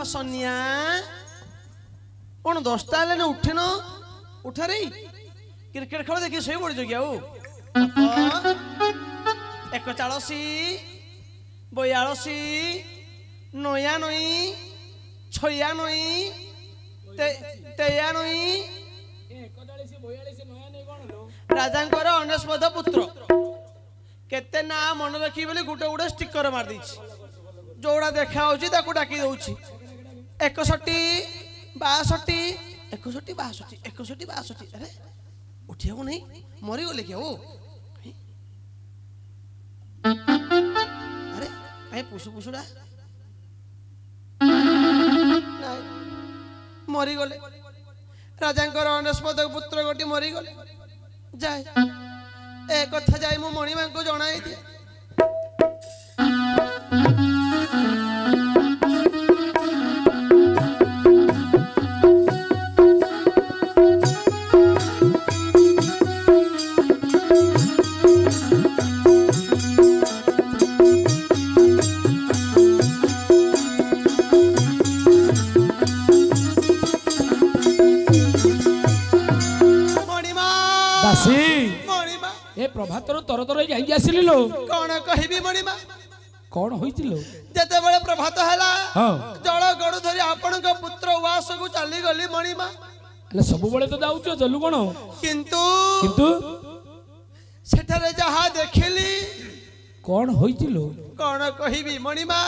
सोनिया कौन 10टा हेले उठिन उठ रे क्रिकेट खेल देखी शोई पड़ क्या एक चालसी बयासी नया नई छया नई तेया नई राजा अनेस्पद पुत्र केते ना मन रखी बोली गुटे गुटे स्टिकर मार दी जोड़ा देखा डाकी दौची 61 62 61 62 61 62 अरे उठिया नहीं मरी गले क्या वो अरे कहीं पुसु पुसुड़ा मरी गले राजा अनेस्पद पुत्र गोटी मरी गले जाए ए कथा जाए मो मणिमा को जणाई दिए प्रभातर तर तर जाई आसिली लो कौन कहबी मणिमा कौन होइतिलो जते बेले प्रभात हला जळ गडु धरि आपन को पुत्र उवास को चली गली मणिमा ले सब बेले तो जाउछ चलु कोन किंतु किंतु सेठारे जहा देखिली कौन होइतिलो कौन कहबी मणिमा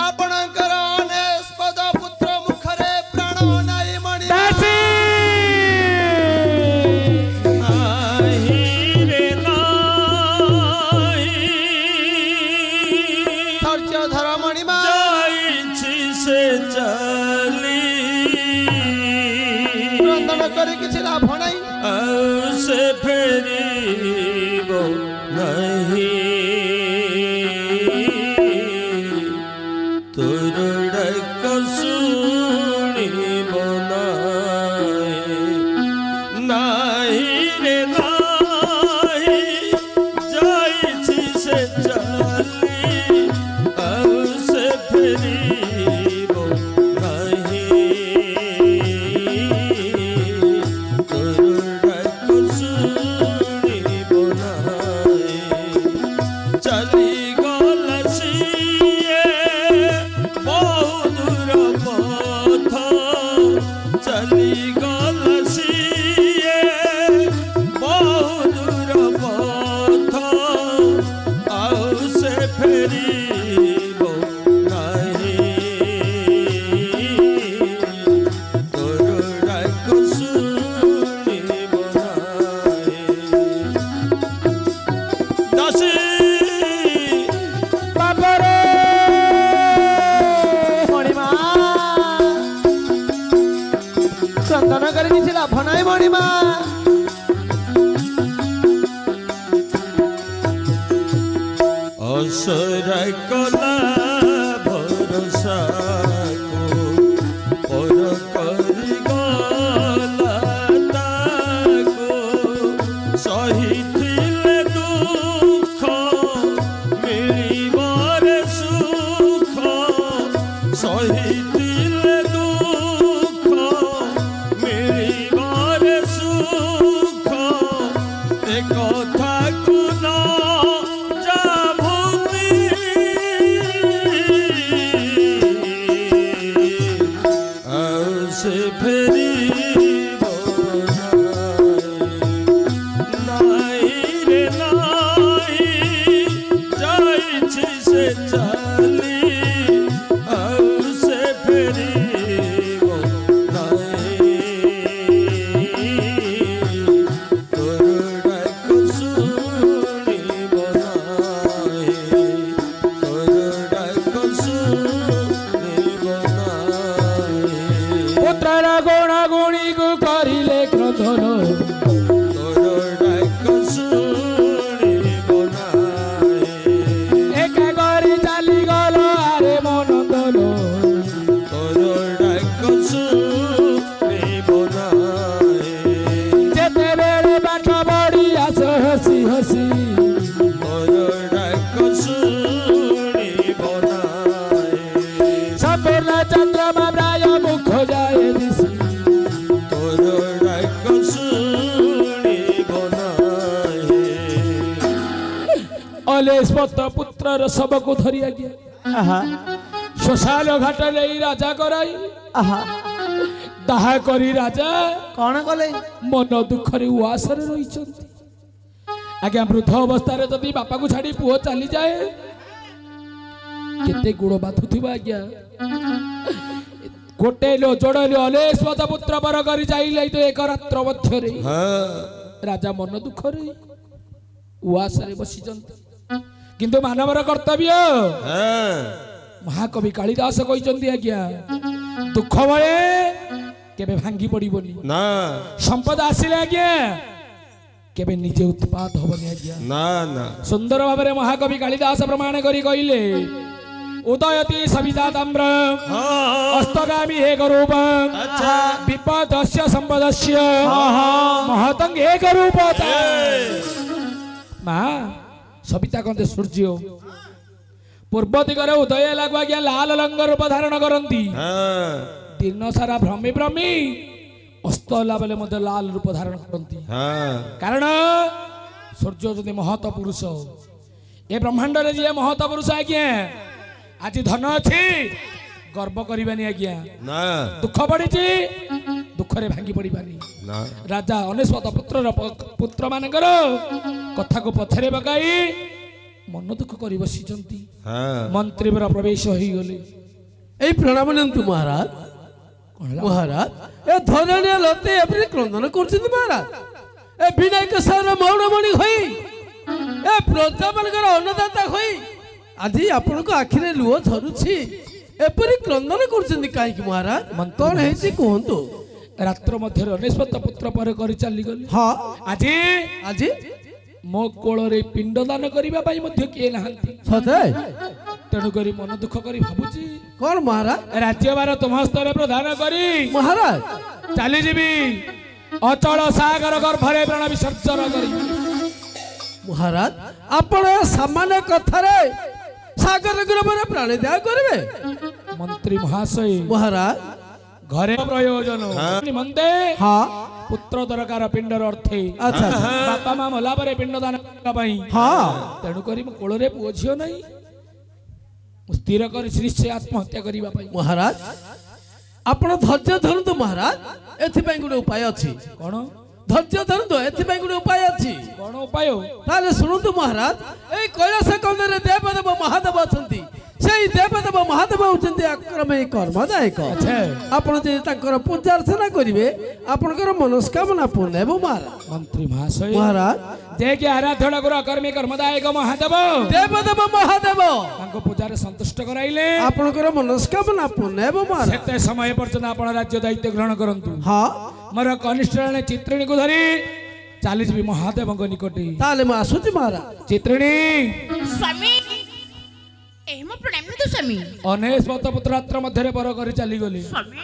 आपनकर अनेस्पद पुत्र मुखरे प्राण नाई मणिमा किसी लाभ नहीं से फेरीबो नहीं तोर डाक सुनिबो नहीं रे नहीं जाइछि से चली से फेरीबो कला भरोसा को पर करी गला ताको सही थिले दुख मिलिबार सुख सही थिले दुख मिलिबार सुख ए कथा को ना एक गरी चाली गला ଅଲେସ୍ପତ ପୁତ୍ରର ଶବକୁ ଧରି ଆଜ୍ଞା ଆହା ଶ୍ମଶାନ ଘାଟ ନେଇ ରାଜା କରାଇ ଆହା ତାହା କରି ରାଜା କଣ କଲେ? ମନ ଦୁଃଖରେ ଉଆସରେ ରହିଛନ୍ତି। ଆଜ୍ଞା ବୃଦ୍ଧ ଅବସ୍ଥାରେ ଯଦି ବାପାକୁ ଛାଡି ପୁଅ ଚାଲିଯାଏ କେତେ ଗୁଣ ବାଧୁଥିବ ଆଜ୍ଞା। ଗୋଟେ ଯୋଡରେ ଅଲେସ୍ପତ ପୁତ୍ର ପର କରି ଯାଇଲେ ତ ଏକ ରାତ୍ର ମଧ୍ୟରେ ରାଜା ମନ ଦୁଃଖରେ ଉଆସରେ ବସିଛନ୍ତି। କିନ୍ତୁ ମାନବର କର୍ତ୍ତବ୍ୟ ମହାକବି କାଳିଦାସ କହିଛନ୍ତି ଆଜ୍ଞା ଦୁଃଖ ବେଳେ କେବେ ଭାଙ୍ଗି ପଡିବନି ନା ସମ୍ପଦ ଆସିଲେ ଆଜ୍ଞା କେବେ ନିଜେ ଉତ୍ପାଦ ହବନି ଆଜ୍ଞା। ନା ନା ସୁନ୍ଦର ଭାବରେ ମହାକବି କାଳିଦାସ ପ୍ରମାଣ କରି କହିଲେ ଉଦୟତି ସବିଜାତାମ୍ର ଅସ୍ତଗାମୀ ଏକ ରୂପ ବିପଦସ୍ୟ ସମ୍ପଦସ୍ୟ ମହତଂ ଏକ ରୂପ। ମା ସବିତା କହନ୍ତି ସୂର୍ଯ୍ୟ ପୂର୍ବ ଦିଗରେ ଉଦୟ ଲାଗୁ ଆଜ୍ଞା ଲାଲ ରଙ୍ଗ ରୂପ ଧାରଣ କରନ୍ତି। ଦିନ ସାରା ଭ୍ରମି ଭ୍ରମି ଅସ୍ତ ହେଲା ବେଳେ ମଧ୍ୟ ଲାଲ ରୂପ ଧାରଣ କରନ୍ତି। କାରଣ ସୂର୍ଯ୍ୟ ଯଦି ମହତ ପୁରୁଷ ଏ ବ୍ରହ୍ମାଣ୍ଡରେ ଯିଏ ମହତ ପୁରୁଷ ଆଜ୍ଞା ଆଜି ଧନ ଅଛି ଗର୍ବ କରିବାନି ଆଜ୍ଞା। ଦୁଃଖ ପଡିଛି ଦୁଃଖରେ ଭାଙ୍ଗି ପଡିବାନି। ରାଜା ଅନେସ୍ପତ ପୁତ୍ର ମାନଙ୍କର କଥାକୁ ପଛରେ ପକାଇ ମନ ଦୁଃଖ କରି ବସିଛନ୍ତି। ମନ୍ତ୍ରୀଙ୍କର ପ୍ରବେଶ ହେଇଗଲେ। এই প্রণাম নিয়ন্তু মহারাজ। মহারাজ এ ধরণীয় লতে এপরি ক্রন্দন করছেন মহারাজ। এ বিনায়ক সার মৌনমণি হই এ প্রজা মানকৰ অন্নদাতা হই আজি ଆପଣଙ୍କ ଆଖିରେ ଲୁହ ଝରୁଛି ଏପରି କ୍ରନ୍ଦନ କରୁଛନ୍ତି କାହିଁକି ମହାରାଜ? କଣ ହେଇଛି କୁହନ୍ତୁ। ରାତ୍ର ମଧ୍ୟରେ ଅନେସ୍ପତ ପୁତ୍ର ପରେ କରି ଚାଲିଗଲେ। ହଁ ଆଜି ଆଜି ମୋ କୋଳରେ ପିଣ୍ଡ ଦାନ କରିବା ପାଇଁ ମଧ୍ୟ କିଏ ନାହାନ୍ତି। ସତେ ତେଣୁ କରି ମନ ଦୁଃଖ କରି ଭାବୁଛି କଣ ମହାରାଜ? ରାଜ୍ୟଭାର ତୁମ ହସ୍ତରେ ପ୍ରଦାନ କରି ମହାରାଜ ଚାଲିଯିବି ଅଚଳ ସାଗର ଗର୍ଭରେ ପ୍ରାଣ ବିସର୍ଜନ କରିବି। ମହାରାଜ ଆପଣ ସାମାନ୍ୟ କଥାରେ ସାଗର ଗର୍ଭରେ ପ୍ରାଣ ତ୍ୟାଗ କରିବେ? ମନ୍ତ୍ରୀ ମହାଶୟ ମହାରାଜ ଘରେ ପ୍ରୟୋଜନ ନିମନ୍ତେ ହଁ ପୁତ୍ର ଦରକାର ପିଣ୍ଡର ଅର୍ଥେ। ଆଚ୍ଛା ବାପା ମା ମଲା ପରେ ପିଣ୍ଡ ଦାନ କରିବା ପାଇଁ। ହଁ ତେଣୁ କରି ମୋ କୋଳରେ ପୁଅ ଝିଅ ନାହିଁ ମୁଁ ସ୍ଥିର କରିଛି ନିଶ୍ଚୟ ଆତ୍ମହତ୍ୟା କରିବା ପାଇଁ। ମହାରାଜ ଆପଣ ଧୈର୍ଯ୍ୟ ଧରନ୍ତୁ ମହାରାଜ ଏଥିପାଇଁ ଗୋଟେ ଉପାୟ ଅଛି। କଣ? ଧୈର୍ଯ୍ୟ ଧରନ୍ତୁ ଏଥିପାଇଁ ଗୋଟେ ଉପାୟ ଅଛି। କଣ ଉପାୟ? ତାହେଲେ ଶୁଣନ୍ତୁ ମହାରାଜ ଏଇ କୈଳାସ କନ୍ଧରେ ଦେବଦେବ ମହାଦେବ ଅଛନ୍ତି। ସେଇ ଦେବଦେବ ମହାଦେବ ହଉଛନ୍ତି ଆକ୍ରମୀ କର୍ମଦାୟକ। ଆପଣ ଯଦି ତାଙ୍କର ପୂଜା ଅର୍ଚ୍ଚନା କରିବେ ଆପଣଙ୍କର ମନସ୍କାମନା ପୂର୍ଣ୍ଣ ହେବ ମହାରାଜ। ମନ୍ତ୍ରୀ ମହାଶୟ ମହାରାଜ ଯେ କି ଆରାଧ୍ୟ ଠାକୁର ଅକର୍ମୀ କର୍ମଦାୟକ ମହାଦେବ ଦେବଦେବ ମହାଦେବ ତାଙ୍କ ପୂଜାରେ ସନ୍ତୁଷ୍ଟ କରାଇଲେ ଆପଣଙ୍କର ମନସ୍କାମନା ପୂର୍ଣ୍ଣ ହେବ ମହାରାଜ। ସେତେ ସମୟ ପର୍ଯ୍ୟନ୍ତ ଆପଣ ରାଜ୍ୟ ଦାୟିତ୍ୱ ଗ୍ରହଣ କରନ୍ତୁ। ହଁ ମୋର କନିଷ୍ଠ ଜଣେ ଚିତ୍ରିଣୀକୁ ଧରି ଚାଲିଯିବି ମହାଦେବଙ୍କ ନିକଟେ। ତାହେଲେ ମୁଁ ଆସୁଛି ମହାରାଜ। ଚିତ୍ରିଣୀ ସ୍ୱାମୀ ଏହିମ ପ୍ରଣାମ ନିଅନ୍ତୁ ସ୍ୱାମୀ। ଅନେସ୍ପତ ପୁତ୍ର ରାତ୍ର ମଧ୍ୟରେ ପର କରି ଚାଲିଗଲେ। ସ୍ୱାମୀ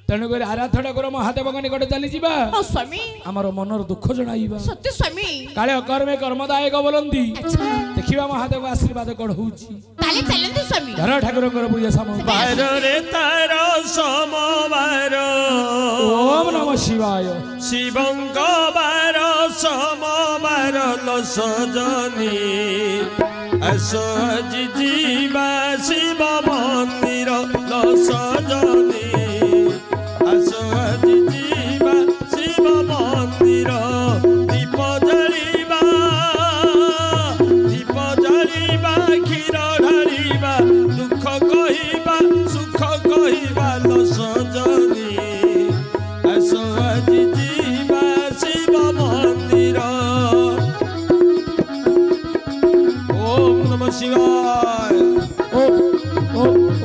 ତେଣୁକରି ଆରାଧ୍ୟ ଠାକୁର ମହାଦେବଙ୍କ ନିକଟେ ଚାଲିଯିବା ହଁ ସ୍ୱାମୀ ଆମର ମନର ଦୁଃଖ ଜଣାଇବା। ସତ୍ୟ ସ୍ୱାମୀ କାଳେ ଅକର୍ମେ କର୍ମଦାୟକ ବୋଲନ୍ତି ଆଚ୍ଛା ଦେଖିବା ମହାଦେବ ଆଶୀର୍ବାଦ କଣ ହଉଛି। ତାହେଲେ ଚାଲନ୍ତୁ ସ୍ୱାମୀ। ଧର ଠାକୁରଙ୍କର ପୂଜା ସାମଗ୍ରୀ। ବାରରେ ତାର ସମବାର ଓମ୍ ନମଃ ଶିବାୟ। ଶିବଙ୍କ ବାର ସମବାର ଲ ସଜନୀ ଆସ ଆଜି ଯିବା ଶିବ ମନ୍ଦିର ଲ ସଜନୀ ଆସ ଆଜି ଯିବା ଶିବ ମନ୍ଦିର ଦୀପ ଜାଳିବା କ୍ଷୀର ଢାଳିବା ଦୁଃଖ କହିବା ସୁଖ କହିବା ଲ ସଜନୀ ଆସ ଆଜି ଯିବା ଶିବ ମନ୍ଦିର। ଓମ୍ ନମଃ ଶିବାୟ।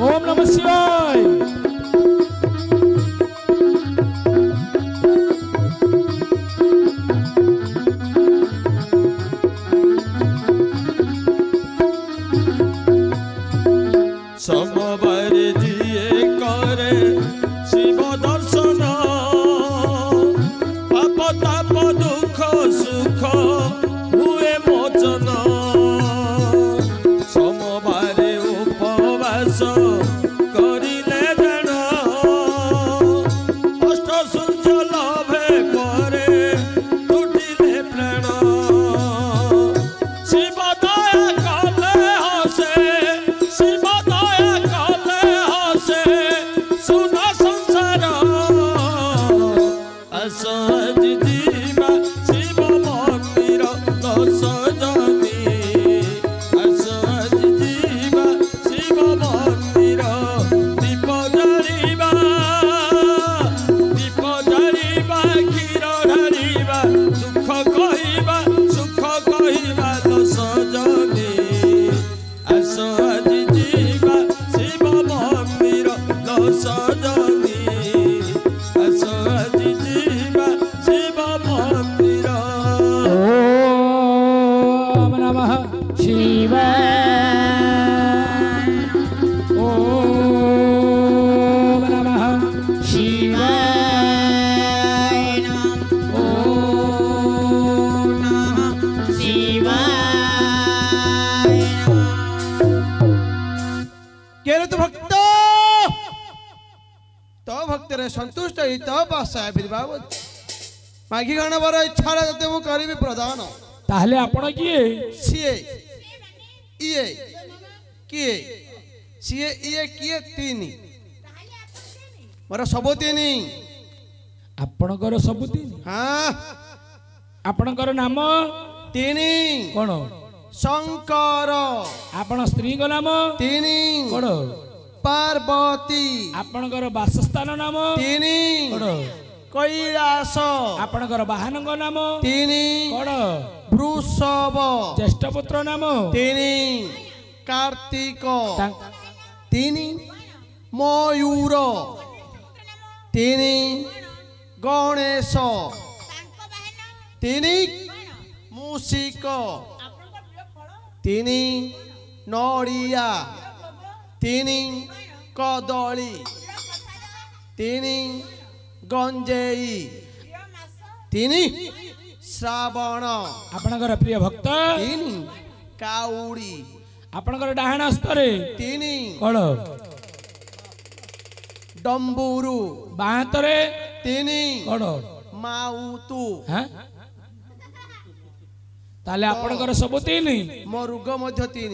ଓମ୍ ନମଃ ଶିବାୟ। ସମବାର ଯିଏ କରେ ଶିବ ଦର୍ଶନ ପାପ ତାପ ଦୁଃଖ ସୁଖ ହୁଏ ମୋଚନ। ସମବାରେ ଉପବାସ କରିଲେ ଜାଣ ଅଷ୍ଟ ସୂର୍ଯ୍ୟ ଲଭେ ପରେ ତୁଟିଲେ ପ୍ରାଣ। ଶିବ ଦୟା କର ओम नमः शिवाय नमः ओम नमः शिवाय केरे तू भक्त तो भक्त रे संतुष्ट ही तो पास है फिर बाबू मागी गाना बर इच्छा रे ते मु करबी प्रदान ताहले आपण किए सीए इए किए सीए इए किए तीन मोर सब तीन आपणकर सब तीन हाँ आपणकर नाम तीन कोण शंकर आपण स्त्री को नाम तीन कोण पार्वती आपणकर वासस्थान नाम तीन कोण कैलास आपणकर वाहन नाम तीन कोण वृषभ ज्येष्ठ पुत्र नाम तीन कार्तिक तां- तीन मयूर तीन गणेश तीन मूषिक तीन नड़िया तीन कदली तीन गंजेई तीन श्रावण आपणकर प्रिय भक्त तीन काउड़ी आपणकर डाहाण हस्तरे तीन कोण डम्बुरु बाहातरे तीन कोण माउतु हां ताले आपणकर सब तीन मो रोग मध्य तीन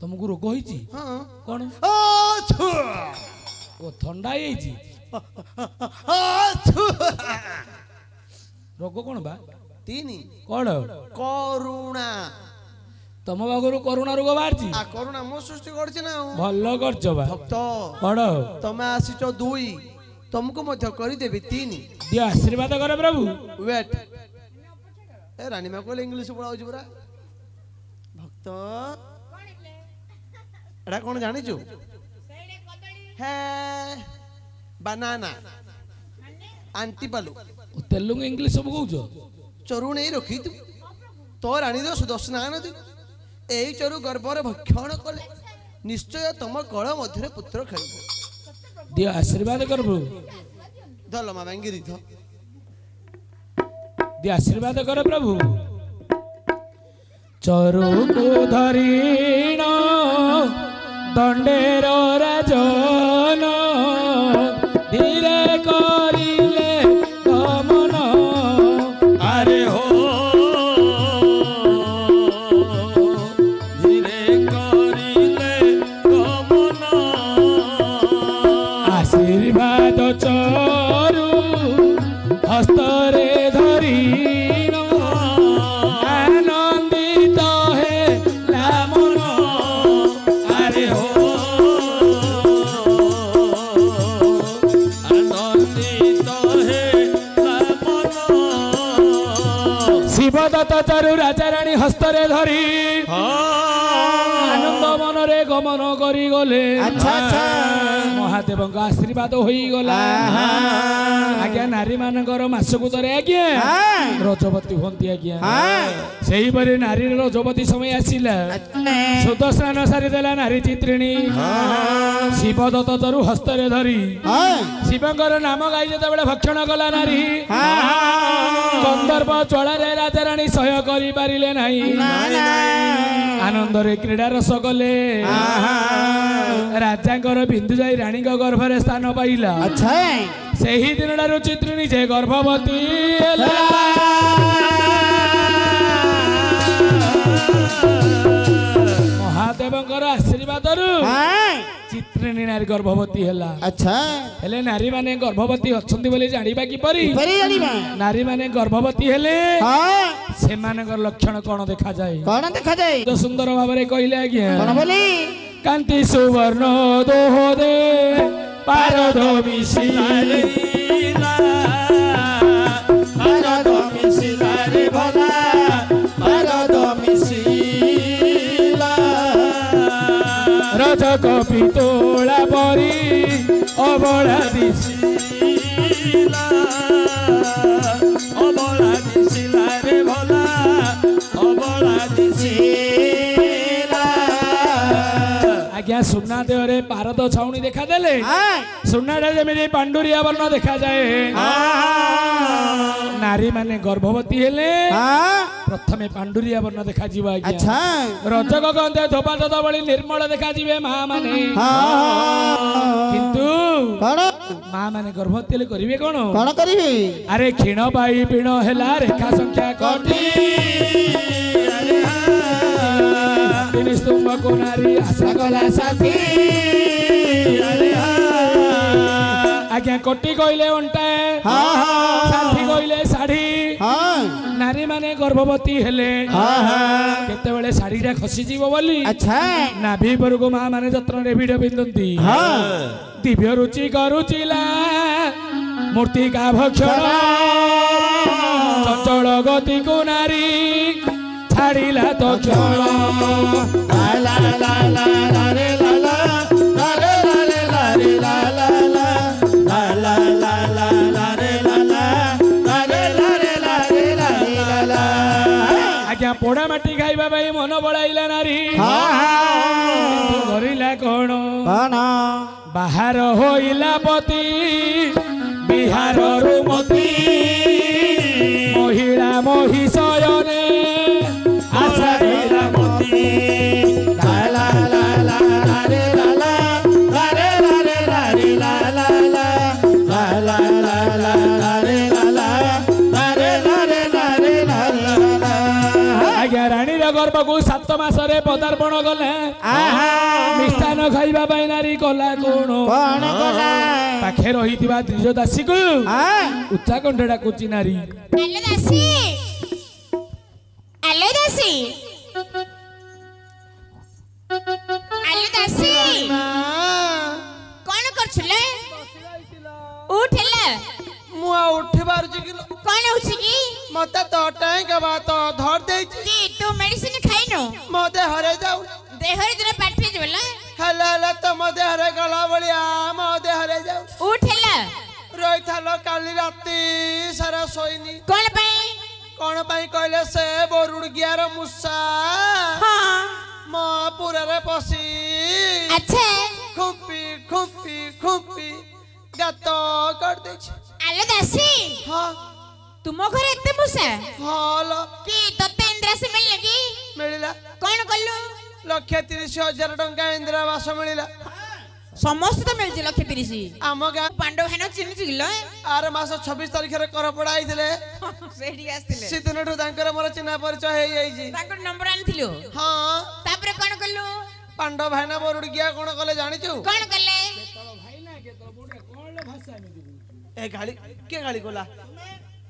तुमको रोग होईची हाँ कोण आछु ओ थंडा होईची आछु रोग कोण बा तीन कोण करुणा तम बागरु करुणा रोग बाहरची आ करुणा मो सृष्टि करछि ना भल करछ बा भक्त कोण तमे आसीच दुई तुमको मध्य करी देबी तीन दियो आशीर्वाद करे प्रभु वेट ए रानी मा कोले इंग्लिश पढाउछि पुरा भक्त एडा कोन जानिछु है बनाना आंटी पालू तेलुगु इंग्लिश सब कहूछ चरु नहीं रखी तू तो रानी दो सुदर्शन आनती एई चरु गर्भर भक्षण कले निश्चय तुम कळ मध्य पुत्र खेल दियो आशीर्वाद कर प्रभु धल मा बांगिरी थ दियो आशीर्वाद कर प्रभु चरु को धरिण दंडेर राजन धीरे करिले गमन अरे हो धीरे करिले गमन आशीर्वाद चरु हस्तरे धरिण आनंदित हे लामन अरे हो आनंदित हे मन शिवदत्त चरु राजा राणी हस्तरे धरी आनंद मनरे गमन करी गले महादेव आशीर्वाद होई गला आज्ञा नारी मानकर मासकु तरे आज्ञा रजवती होंती आज्ञा सेही परि नारी रजवती समय आसिला सुदर्शन सारी देला नारी चित्रिणी शिवदत्त चरु हस्तरे धरी शिवंकर नाम गाई जेतेबेले भक्षण कला नारी गंधर्व चोळारे राजा राणी सह्य करि पारिले नाही आनंदरे क्रीडा रस कले राजांकर बिंदु जाई रानी गर्भरे स्थान पाइला सेही दिनडारु चित्रिणी जे गर्भवती ହେଲା। महादेवंकर आशीर्वादरु चित्रिणी नारी गर्भवती ହେଲା। हेले नारी माने गर्भवती अछंती बोली जानिबा कि परी नारी माने गर्भवती हेले सेमानकर लक्षण कोन देखा जाय तो सुंदर भाबरे कहिले आज्ञा कांति सुवर्ण दोह दे पारद मिशिलारे पारद मिशिलारे भला पारद मिशिला रजक पितोळा परी अबळा दिशिला अबला दिशिलारे भला अबला दिशिला आज्ञा ଆଜ୍ଞା ସୁନା ଦେହରେ ପାରଦ ଛାଉଣି ଦେଖାଦେଲେ ସୁନାଟା ଯେମିତି ପାଣ୍ଡୁରିଆ ବର୍ଣ୍ଣ ଦେଖାଯାଏ ନାରୀ ମାନେ ଗର୍ଭବତୀ ହେଲେ ପ୍ରଥମେ ପାଣ୍ଡୁରିଆ ବର୍ଣ୍ଣ ଦେଖାଯିବ ଆଜ୍ଞା ରଜକ ଗନ୍ଧେ ଧୋପାଟ ଭଳି ନିର୍ମଳ ଦେଖାଯିବେ ମା ମାନେ କିନ୍ତୁ ମା ମାନେ ଗର୍ଭବତୀ ହେଲେ କରିବେ କଣ କରିବେ ଆରେ କ୍ଷୀଣ ପାଇ ପିଣ ହେଲା ରେଖା ସଂଖ୍ୟା କଟି ତୁମକୁ ନାରୀ ଆଶା କଲା ସାଥୀ ଆଜ୍ଞା କୋଟି କହିଲେ ଅଣ୍ଟା ସାଥୀ କହିଲେ ଶାଢୀ ନାରୀ ମାନେ ଗର୍ଭବତୀ ହେଲେ କେତେବେଳେ ଶାଢୀଟା ଖସିଯିବ ବୋଲି ନାଭି ଉପରକୁ ମା ମାନେ ଯତ୍ନରେ ଭିଡ ପିନ୍ଧନ୍ତି ଦିବ୍ୟ ରୁଚି କରୁଚିଲା ମୂର୍ତ୍ତିକା ଭକ୍ଷଣ ଚଞ୍ଚଳ ଗତିକୁ ନାରୀ ଛାଡ଼ିଲା ତ କ୍ଷଣ ଆଜ୍ଞା ପୋଡ଼ା ମାଟି ଖାଇବା ପାଇଁ ମନ ବଳାଇଲା ନାରୀ କରିଲା କଣ ବାହାର ହୋଇଲା ପତି ବିହାରରୁ ମତି ମହିଳା ମହିଷୟନେ ଆଶା ରାଣୀର ଗର୍ଭକୁ 7 ମାସରେ ପଦାର୍ପଣ କଲେ ମିଷ୍ଟାନ ଖାଇବା ପାଇଁ ନାରୀ କଲା କଣ ପାଖେ ରହିଥିବା ଦ୍ୱିଜ ଦାସୀକୁ ଉଚ୍ଚା କଣ୍ଠ ଡାକୁଛି ନାରୀ କଣ କରୁଥିଲେ ଉଠିଲା ମୁଁ ଆଉ ଉଠି ପାରୁଛି କି କଣ ହଉଛି କି ମତେ ତ ଟାଇମ ବାତ ଧର ଦେଇଛି କି ତୁ ମେଡିସିନ ଖାଇନୁ ମୋ ଦେହରେ ଯାଉ ଦେହରେ ଦିନ ପାଟି ଯିବଲା ହେଲା ହେଲା ତମ ଦେହରେ ଗଲା ଭଳିଆ ମୋ ଦେହରେ ଯାଉ ଉଠିଲା ରହିଥାଲ କାଲି ରାତି ସାରା ଶୋଇନି କଣ ପାଇଁ କହିଲେ ସେ ବରୁଡିଆର ମୂଷା ମୋ ପୁରରେ ପଶି ଆଚ୍ଛା ଖୁମ୍ପି ଖୁମ୍ପି ଖୁମ୍ପି ଗାତ କରିଦେଇଛି ଆଲୋ ଦାସୀ ତୁମ ଘରେ ଏତେ ମୂଷା ହଁ କି ତତେ ଇନ୍ଦ୍ରାସୀ ମିଳିଲା କି ମିଳିଲା କଣ କଲୁ 1,30,000 ଟଙ୍କା ଇନ୍ଦିରାବାସ ମିଳିଲା ସମସ୍ତେ ତ ମିଳିଛି 1,30,000 ଆମ ଗାଁ ପାଣ୍ଡବ ଭାଇନ ଚିହ୍ନିଛୁ କିଲୋ ଆର ମାସ 26 ତାରିଖରେ କରପଡା ହେଇଥିଲେ ସେଇଠିକି ଆସିଥିଲେ ସେଦିନଠୁ ତାଙ୍କର ମୋର ଚିହ୍ନା ପରିଚୟ ହେଇଯାଇଛି ତାଙ୍କର ନମ୍ବର ଆଣିଥିଲୁ ହଁ ତାପରେ କଣ କଲୁ ପାଣ୍ଡବ ଭାଇନା ବରୁଡିଆ କଣ କଲେ ଜାଣିଛୁ କଣ କଲେ ଏ ଗାଳି କିଏ ଗାଳି କଲା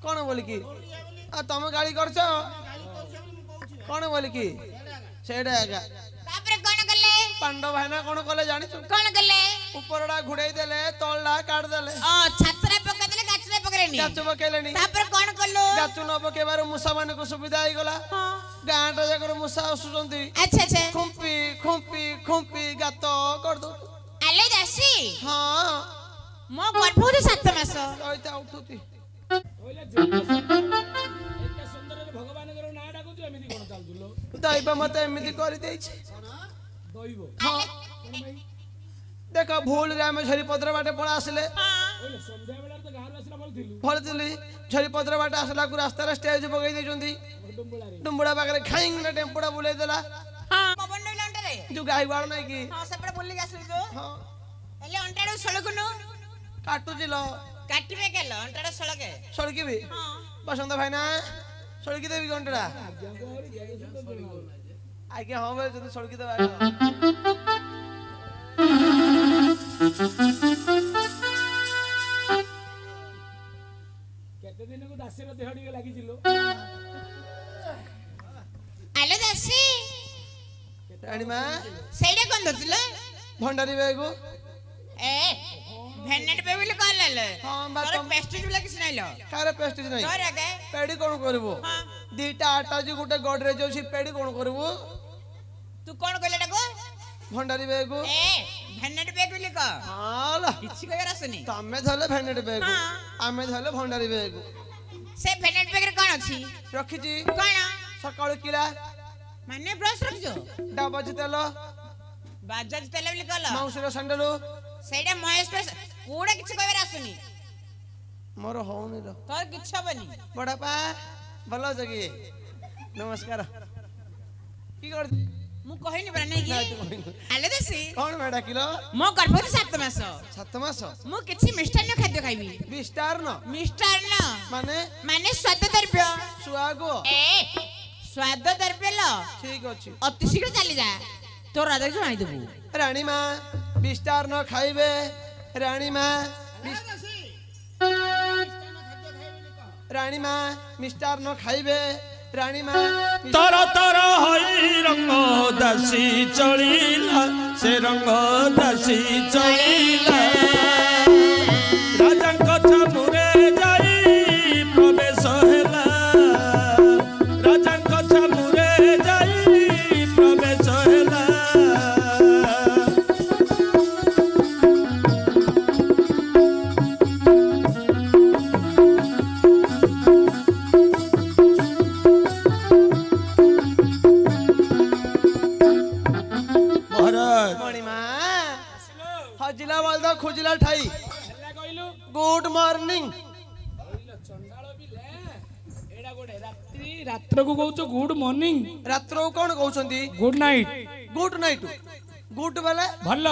କଣ ବୋଲିକି ତମେ ଗାଳି କରଛ କଣ ବୋଲିକି ସେଇଟା ଏକା ତାପରେ କଣ କଲେ ପାଣ୍ଡବ ଭାଇନା କଣ କଲେ ଜାଣିଛୁ କଣ କଲେ ଉପରଟା ଘୁଡେଇ ଦେଲେ ତଳଟା କାଢି ଦେଲେ ଛାତରା ପକେଇ ଦେଲେ ଗାଛରେ ପକେଇଲେନି ଗାଛ ପକେଇଲେନି ତାପରେ କଣ କଲୁ ଗାଛ ନ ପକେଇବାରୁ ମୂଷା ମାନଙ୍କୁ ସୁବିଧା ହେଇଗଲା ଗାଁଟା ଯାକର ମୂଷା ଆସୁଛନ୍ତି ଆଚ୍ଛା ଆଚ୍ଛା ଖୁମ୍ପି ଖୁମ୍ପି ଖୁମ୍ପି ଗାତ କରିଦଉ ଆଲେ ଦାସୀ ହଁ ମୋ ଗର୍ଭ ହଉଛି 7 ମାସ ରହିଥା ଉଠୁଛି ଦୈବ ମତେ ଏମିତି କରିଦେଇଛି ଦେଖ ଭୁଲରେ ଆମେ ଝରିପତ୍ର ବାଟେ ପଳା ଆସିଲେ ଭଲ ଥିଲି ଝରିପତ୍ର ବାଟେ ଆସିଲାକୁ ରାସ୍ତାରେ ଷ୍ଟେଜ ପକେଇ ଦେଇଛନ୍ତି ଡୁମ୍ବୁଡା ପାଖରେ ଖାଇଙ୍ଗିନା ଟେମ୍ପୋଟା ବୁଲେଇ ଦେଲା ଯୋଉ ଗାଈ ଗୁଆଳ ନାଇଁ କି ସେପଟେ ବୁଲିକି ଆସିଲୁ ତୁ ହେଲେ ଅଣ୍ଟାଡୁ ସଳକୁନୁ କାଟୁଛି ଲ କାଟିବେ କେଲ ଅଣ୍ଟାଡୁ ସଳକେ ସଳକିବି ବସନ୍ତ ଭାଇନା ସଳକି ଦେବି ଘଣ୍ଟାଟା ଆଜ୍ଞା ହଁ ଭାଇ ଯଦି ସଳକି ଦେବା କେତେ ଦିନକୁ ଦାସୀର ଦେହ ଟିକେ ଲାଗିছিল ଆଲୋ ଦାସୀ ରାଣୀମା ସେଇଟା କଣ ଧରୁଥିଲ ଭଣ୍ଡାରୀ ବେଗୁ ଏ ଭେନେଟ ବେବିଲ କଲଲେ ହଁ ବା ତୋର ପ୍ରେଷ୍ଟିଜ ବୋଲି କିଛି ନାଇलो କାରେ ପ୍ରେଷ୍ଟିଜ নাই ତୋର ଆগে ପେଡି କୋଣ କରିବୁ ଦିଟା ଆଟା ଜି গুটে গডরেজ ଅଛି ପେଡି କୋଣ କରିବୁ ତୁ କଣ କହିଲେ ଡାକୁ ଭଣ୍ଡାରୀ ବେଗୁ ଏ ଭେନେଟ ବେବିଲ କ ହାଲା କିଛି କହିବାର ଆସୁନି ତମେ ଧଲେ ଭେନେଟ ବେଗୁ ଆମେ ଧଲେ ଭଣ୍ଡାରୀ ବେଗୁ ସେ ଭେନେଟ ବେଗରେ କଣ ଅଛି ରଖିଛି କଣ ସକାଳୁ କିଳା ମାନେ ବ୍ରଶ ରଖିଛୁ ଡାବଜି ତେଲ ବାଜାଜ ତେଲ ବୋଲି କହିଲ ମାଉସୀର ସାଣ୍ଡେଲ ସେଇଟା ମହେଶ କୋଉଟା କିଛି କହିବାର ଆସୁନି ମୋର ହଉନି ର ତୋର କିଛି ହବନି ବଡାପା ଭଲ ଅଛ କି ନମସ୍କାର କି କର ମୁଁ କହିନି ପରା ନାଇଁ କି ଆଲେ ଦେସି କଣ ମେ ଡାକିଲ ମୋ ଗର୍ଭବତୀ 7 ମାସ 7 ମାସ ମୁଁ କିଛି ମିଷ୍ଟାନ୍ନ ଖାଦ୍ୟ ଖାଇବି ବିଷ୍ଟାର୍ନ ମିଷ୍ଟାନ୍ନ ମାନେ ମାନେ ସ୍ୱାଦ ଦ୍ରବ୍ୟ ସୁଆଗୋ ଏ ସ୍ୱାଦ ଦ୍ରବ୍ୟ ଲ ଠିକ ଅଛି ଅତି ଶୀଘ୍ର ଚାଲି ଯା ତୋର ରାଧା ଜଣାଇ ଦେବୁ ରାଣୀ ମା ବିଷ୍ଟାର୍ନ ଖାଇବେ ରାଣୀ ମା ରାଣୀ ମା ମିଷ୍ଟାର୍ନ ଖାଇବେ ରାଣୀ ମା ତର ତର ହଇ ରଙ୍ଗ ଦାସୀ ଚଳିଲା ସେ ରଙ୍ଗ ଦାସୀ ଚଳିଲା ରାଜାଙ୍କ ଛାମୁରେ ଯାଇ ପ୍ରବେଶ ହେଲା ରାଜାଙ୍କ ଛାମୁରେ ଯାଇ ପ୍ରବେଶ ହେଲା ମଣିମା ହଜିଲା ବଳଦ ଖୋଜିଲା ଠାଇ ଗୁଡ ମର୍ଣ୍ଣିଂ ରାତ୍ରକୁ କହୁଛ ଗୁଡ ମର୍ଣ୍ଣିଂ ରାତ୍ରକୁ କଣ କହୁଛନ୍ତି ଗୁଡ ନାଇଟ୍ ଗୁଡ ନାଇଟ ଗୁଡ ବେଲେ ଭଲ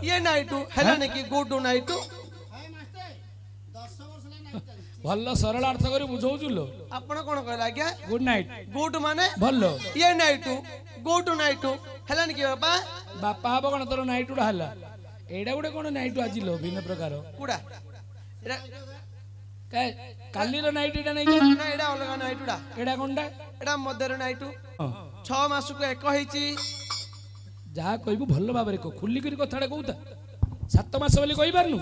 ଇଏ ନାଇଟ ହେଲାନି କି ଗୁଡ ନାଇଟ ଭଲ ସରଳ ଅର୍ଥ କରି ବୁଝଉଛୁ लो ଆପଣ କଣ କହିଲେ ଆଜ୍ଞା ଗୁଡ ନାଇଟ୍ ଗୁଡ ମାନେ ଭଲ ଇଏ ନାଇଟ ଗୁଡ ନାଇଟ ହେଲାନି କି ବାପା ବାପା ହବ କଣ ତୋର ନାଇଟ୍ ଉଡା ହେଲା ଏଇଟା ଗୋଟେ କଣ ନାଇଟ୍ ଆଜି लो ଭିନ୍ନ ପ୍ରକାର କୁଡା କାଲିର ନାଇଟ୍ ଏଇଟା ନାଇଁ ନା ଏଇଟା ଅଲଗା ନାଇଟ ଉଡା ଏଇଟା କଣଟା ଏଇଟା ମଧ୍ୟରେ ନାଇଟ 6 ମାସକୁ ଏକ ହେଇଛି ଯାହା କହିବୁ ଭଲ ଭାବରେ କହ ଖୋଲିକରି କଥାଟା କହୁଥା 7 ମାସ ବୋଲି କହିପାରୁନୁ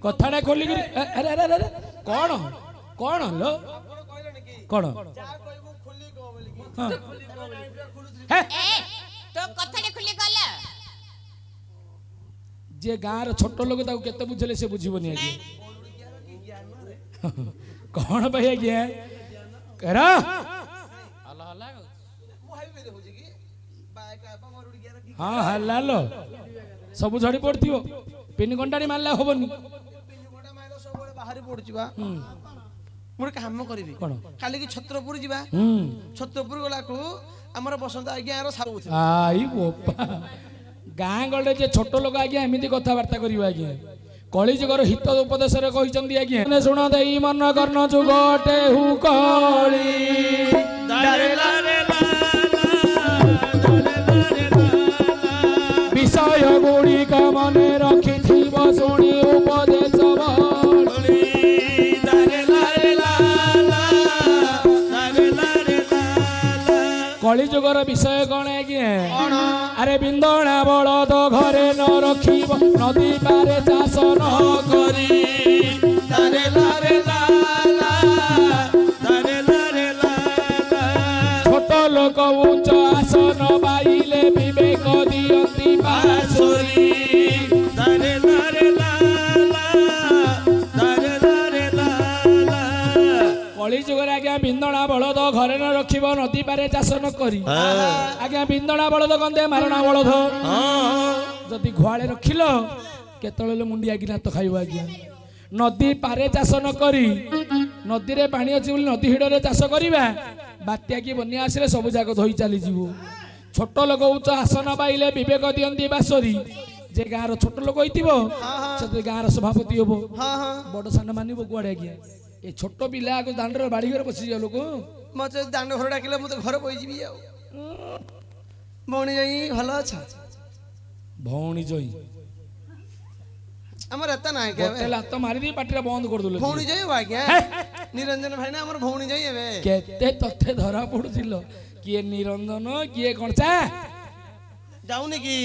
କଥାଟା ଖୋଲିକରି ଆରେ ଆରେ ଆରେ କଣ କଣ लो କଣ ହଁ ତୋ କଥାଟା ଖୁଲି ଗଲା ଯେ ଗାଁର ଛୋଟ ଲୋକ ତାକୁ କେତେ ବୁଝେଲେ ସେ ବୁଝିବନି ଆଜ୍ଞା କଣ ପାଇଁ ଆଜ୍ଞା କର ହଁ ହେଲା लो ସବୁ ଝଡି ପଡିଥିବ ପିନି କଣ୍ଟାଣି ମାରିଲେ ହବନି ବାହାରି ପଡୁଛି ବା ମୁଁ ଗୋଟେ କାମ କରିବି କଣ କାଲି କି ଛତ୍ରପୁର ଯିବା ଛତ୍ରପୁର ଗଲାକୁ ଆମର ବସନ୍ତ ଆଜ୍ଞା ସାରୁ ଆଇ ବୋପା ଗାଁ ଗଲେ ଯେ ଛୋଟ ଲୋକ ଆଜ୍ଞା ଏମିତି କଥାବାର୍ତ୍ତା କରିବ ଆଜ୍ଞା କଳିଯୁଗର ହିତ ଉପଦେଶରେ କହିଛନ୍ତି ଆଜ୍ଞା ଶୁଣ ଦେଇ ମନ କର୍ଣ୍ଣ ଯୁଗଟେ ହୁ କଳି ବିଷୟ ଗୁଡିକ ମନେ ରଖିଥିବ ଶୁଣି ଉପଦେଶ କଳିଯୁଗର ବିଷୟ କଣ ଆଜ୍ଞା ଆରେ ବିନ୍ଦଣା ବଳଦ ଘରେ ନ ରଖିବ ନଦୀ ପାରେ ଚାଷ ନ କରି ଛୋଟ ଲୋକ ଉଚ୍ଚ ଆସନ ପାଇଲେ ବିବେକ ଦିଅନ୍ତି ପାଶୋରି କଳିଯୁଗରେ ଆଜ୍ଞା ବିନ୍ଦଣା ବଳଦ ଘରେ ନ ରଖିବ ନଦୀ ପାରେ ଚାଷ ନ କରି ଆଜ୍ଞା ବିନ୍ଦଣା ବଳଦ କନ୍ଦେ ମାରଣା ବଳଦ ଯଦି ଘୁଆଳେ ରଖିଲ କେତେବେଳେ ମୁଣ୍ଡିଆ ଗିନା ତ ଖାଇବ ଆଜ୍ଞା ନଦୀ ପାରେ ଚାଷ ନ କରି ନଦୀରେ ପାଣି ଅଛି ବୋଲି ନଦୀ ହିଡରେ ଚାଷ କରିବା ବାତ୍ୟା କି ବନ୍ୟା ଆସିଲେ ସବୁ ଯାକ ଧୋଇ ଚାଲିଯିବୁ ଛୋଟ ଲୋକ ଉଚ୍ଚ ଆସନ ପାଇଲେ ବିବେକ ଦିଅନ୍ତି ବାସରି ଯେ ଗାଁର ଛୋଟ ଲୋକ ହେଇଥିବ ସେ ଗାଁର ସଭାପତି ହବ ବଡ ସାନ ମାନିବ କୁଆଡେ ଆଜ୍ଞା ଏ ଛୋଟ ପିଲା ଦାଣ୍ଡର ବାଡି ଘରେ ବସିଯିବ ଲୋକ ମତେ ଦାଣ୍ଡ ଘର ଡାକିଲେ ମୁଁ ତ ଘର ବଇଯିବି ଆଉ ଭଉଣୀ ଯାଇ ଭଲ ଅଛ ଭଉଣୀ ଜଇ ଆମର ଏତେ ନାହିଁ ଗୋଟେ ଲାତ ମାରିଦେଇ ପାଟିରେ ବନ୍ଦ କରିଦେଲୁ ଭଉଣୀ ଯାଇ ଆଜ୍ଞା ନିରଞ୍ଜନ ଭାଇନା ଆମର ଭଉଣୀ ଯାଇ ଏବେ କେତେ ତଥ୍ୟ ଧରା ପଡୁଥିଲ କିଏ ନିରଞ୍ଜନ କିଏ କଣଚା ଯାଉନି କି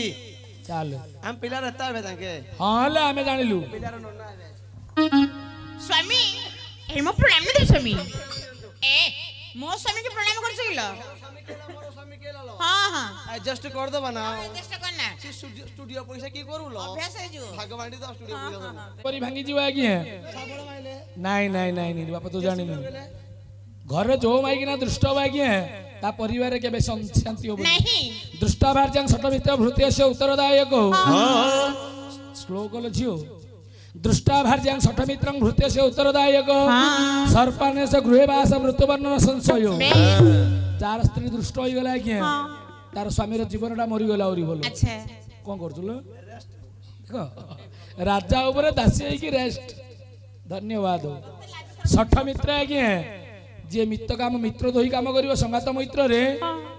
ଚାଲ ଆମ ପିଲାର ଏତେ ଏବେ ତାଙ୍କେ ହଁ ହେଲେ ଆମେ ଜାଣିଲୁ ପିଲାର ନନା ଏବେ ସ୍ୱାମୀ ଏ ମୋ ପ୍ରଣାମ ଦେ ସ୍ୱାମୀ ଏ ମୋ ସ୍ୱାମୀକୁ ପ୍ରଣାମ କରୁଛ କିଲୋ ହଁ ହଁ ଆଡଜଷ୍ଟ କରିଦବା ନା ଚେଷ୍ଟା କର ନା ସେ ଷ୍ଟୁଡିଓ ପଇସା କି କରୁଲ ଅଭ୍ୟାସ ହେଇଯିବ ଭାଗବାଣ୍ଡି ତ ଷ୍ଟୁଡିଓ ପଇସା ପରି ଭାଙ୍ଗି ଯିବ ଆଜ୍ଞା ସବୁବେଳେ ମାଇଲେ ନାଇଁ ନାଇଁ ନାଇଁ ନାଇଁ ବାପା ତୁ ଜାଣିନୁ ଘରେ ଯୋଉ ମାଇକିନା ଦୃଷ୍ଟ ହବ ଆଜ୍ଞା ତା ପରିବାରରେ କେବେ ଶାନ୍ତି ହବ नहीं ଦୃଷ୍ଟା ଭାର୍ଯ୍ୟାଂ ସଠ ମିତ୍ର ଭୃତ୍ୟସ୍ୟ ଉତ୍ତରଦାୟକ ଶ୍ଲୋକ ଝିଅ ଦୃଷ୍ଟା ଭାର୍ଯ୍ୟାଂ ସଠ ମିତ୍ରଂ ଭୃତ୍ୟସ୍ୟ ଉତ୍ତରଦାୟକ ସର୍ପାନେଶ ଗୃହେ ବାସ ମୃତ୍ୟୁବର୍ଣ୍ଣ ସଂଶୟ ଯାର ସ୍ତ୍ରୀ ଦୃଷ୍ଟ ହେଇଗଲା ଆଜ୍ଞା ତାର ସ୍ୱାମୀର ଜୀବନଟା ମରିଗଲା ଆହୁରି ଭଲ अच्छा କଣ କରୁଥିଲ ଦେଖ ରାଜା ଉପରେ ଦାସୀ ହେଇକି ରେଷ୍ଟ ଧନ୍ୟବାଦ ସଠ ମିତ୍ର ଆଜ୍ଞା ଯିଏ ମିତ୍ର କାମ ମିତ୍ର ଦହି କାମ କରିବ ସଙ୍ଗାତ ମୈତ୍ରରେ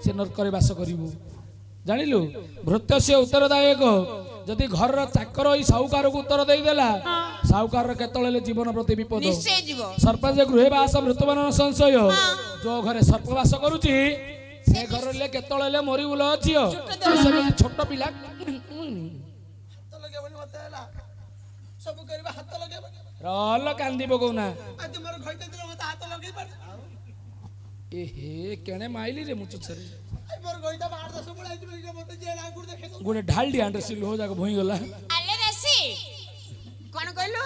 ସେ ନର୍କରେ ବାସ କରିବ ଜାଣିଲୁ ଭୃତ୍ୟସ୍ୟ ଉତ୍ତରଦାୟକ ଯଦି ଘରର ଚାକର ଏଇ ସାହୁକାରକୁ ଉତ୍ତର ଦେଇଦେଲା ସାହୁକାରର କେତେବେଳେ ଜୀବନ ପ୍ରତି ବିପଦ निश्चय जीव ସର୍ପ ଗୃହେ ବାସ ମୃତ୍ୟୁବର୍ଣ୍ଣ ସଂଶୟ ଯୋଉ ଘରେ ସର୍ପ ବାସ କରୁଛି ସେ ଘରରେ କେତେବେଳେ ମରିବୁଲ ଝିଅ ସେମିତି ଛୋଟ ପିଲା ସବୁ କରିବା ହାତ ଲଗେଇବା ରଲ କାନ୍ଦି ପକଉନା ଆଜି ମୋର ଘଇତା ଦିନ ମତେ ହାତ ଲଗେଇ ପାର ଏ ହେ କେଣେ ମାଇଲି ରେ ମୁଚୁଛରେ ଆଇ ମୋର ଘଇତା ବାହାର ଦଶ ପଡା ଆଜି ମତେ ଯେ ଲାଗୁର ଦେଖେ ଗୋଟେ ଢାଲଡି ଆଣ୍ଡ ସିଲ हो जाके भई गला आले दासी कोन कहलो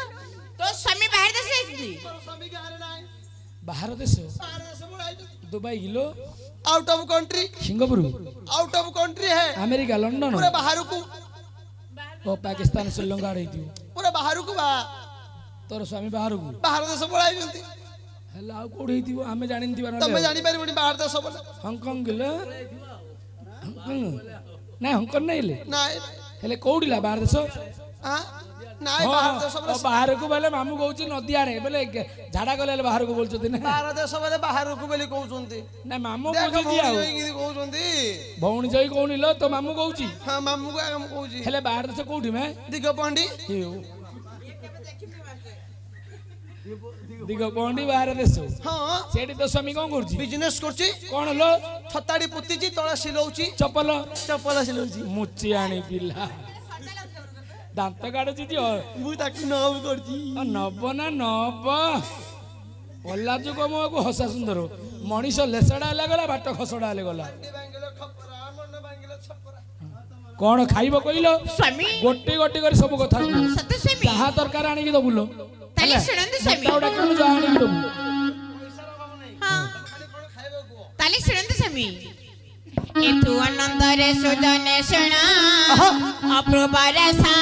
तो स्वामी बाहर देश जाइती ମୋର ସ୍ୱାମୀ ଗାଁରେ ନାହିଁ बाहर देश ବାହାର ଦଶ ପଡା ଆଇ दुबई गिलो out of country Singapore out of country है अमेरिका लंदन पूरा बाहर को ओ पाकिस्तान श्रीलंका आड़े थी पूरा बाहर को बा तोर स्वामी बाहर को बाहर देश पळा आइजंती हला आ कोड हेती आमे जानिन थिबा तमे जानि पारिबनी बाहर देश पळा हांगकांग गिलो हांगकांग ना हांगकांग नहीं ले नाही हेले कोडिला बाहर देश हां नाही बाहर देश पळा बाहर को बोले मामू कहउची नदी आड़े बोले झाड़ा गले बाहर को बोलछती ना बाहर देश पळे बाहर को बोली कहउचंती ना मामू कहउची दिया कहउचंती भौणी जई कहउनी लो तो मामू कहउची हां मामू को हम कहउची हेले बाहर देश कोठी में दिग पंडी दिग पंडी बाहर देश हां सेठी तो स्वामी कोन करची बिजनेस करची कोन लो छताड़ी पुतीची तळा सिलौची चप्पल चप्पल सिलौची मुच्ची आनी पिला दांत काढुची ती मु ताकी नव करची नब ना नब ओला जो कमको हसा सुंदर मनीष लेसड़ा हेला गला बाट खसड़ा हेले गला कौन खाइब कहलो स्वामी गोटे गोटे कर सब कथा सत्य स्वामी जहा दरकार आनी की दबुलो ताले सुनंदे स्वामी मोटा केनु जा आनी की दबु हां ताले सुनंदे स्वामी एतु अनंतरे सुजने सुना अप्रूपरसा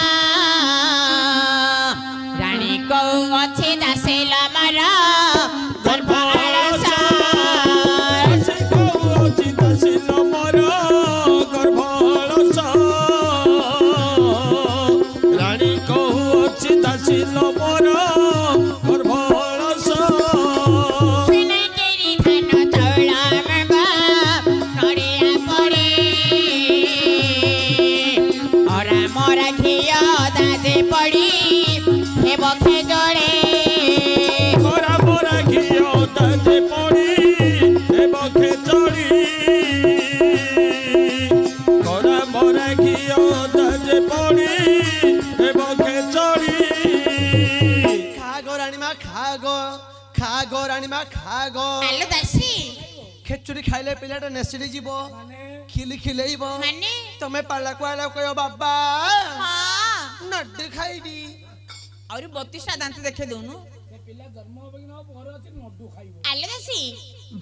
रानी को अच्छे दासेला मारा गर्भरसा रानी कहू अच्छी दासिल मोर गर्भरसा सुना तेरी धन तौला मगा नड़िया पड़े और मोरा घिया दादे पड़ी हे बखे जड़े मोरा मोरा घियो दाजे पड़ी हे बखे चढ़ी मोरा मोरा घियो दाजे पड़ी हे बखे चढ़ी खा गो रानी मा खा गो रानी मा खा गो आलो दासी खेचुरी खाइले पिलाटा नेसिडी जीवो खिली खिलेइबो माने तमे पाला कोला कयो बाबा हां नड्डी खाइडी और 32 दांत देखे दोनु पिला जन्म होबे कि न घर अछि नड्डू खाइबो आलो दासी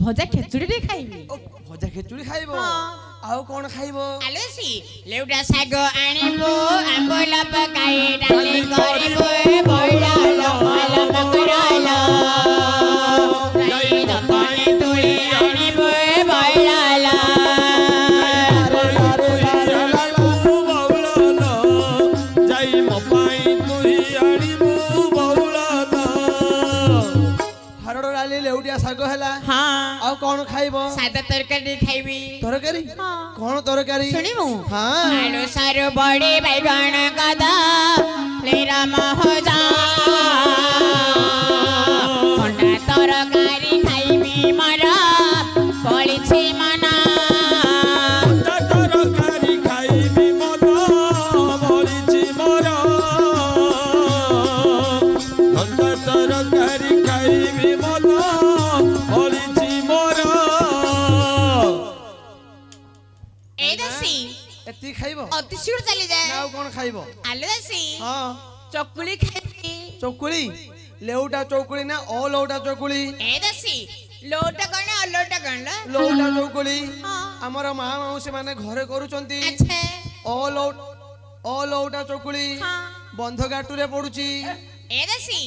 भजा खेचुड़ी रे खाइबी ओ भजा खेचुरी खाइबो हाँ। आउ कोन खाइबो आलो दासी लेउडा साग आनिबो आंबोल पकाई डाली करिबो बइलालो माला मकरालो लाई दपाने तुई आनिबो बइलालो जाई मपाई तुही आनिबू बहुलाना हरड़ डाली लेउडिया साग हैला हां आउ कोन खाइबो सादा तरकारी खाइबी तरकारी हां कोन तरकारी सुनिबो हां आलू सारू बड़ी बैगन गदा लेरा महजा अंडा तरकारी खाइबी मरा पलिछि मना तरकारी खाइबी मन मरिछि मोर तरकारी खाइबी मन मरिछि मोर ए दसी एती खाइबो अति शीघ्र चली जाए आउ कोन खाइबो आलू दसी हां चकुली खाइबी चौकुली लेउटा चौकुली ना ओ लौटा चौकुली ए दसी ଲୋଟା କଣ ଅଲୋଟା କଣ ଲ ଲଉଟା ଚକୁଳି ହଁ। ଆମର ମା ମାଉସୀ ମାନେ ଘରେ କରୁଛନ୍ତି ଆଚ୍ଛା ଅଲଉଟା ଚକୁଳି ହଁ। ବନ୍ଧ ଗାଟୁରେ ପଡୁଛି ଏ ଦାସି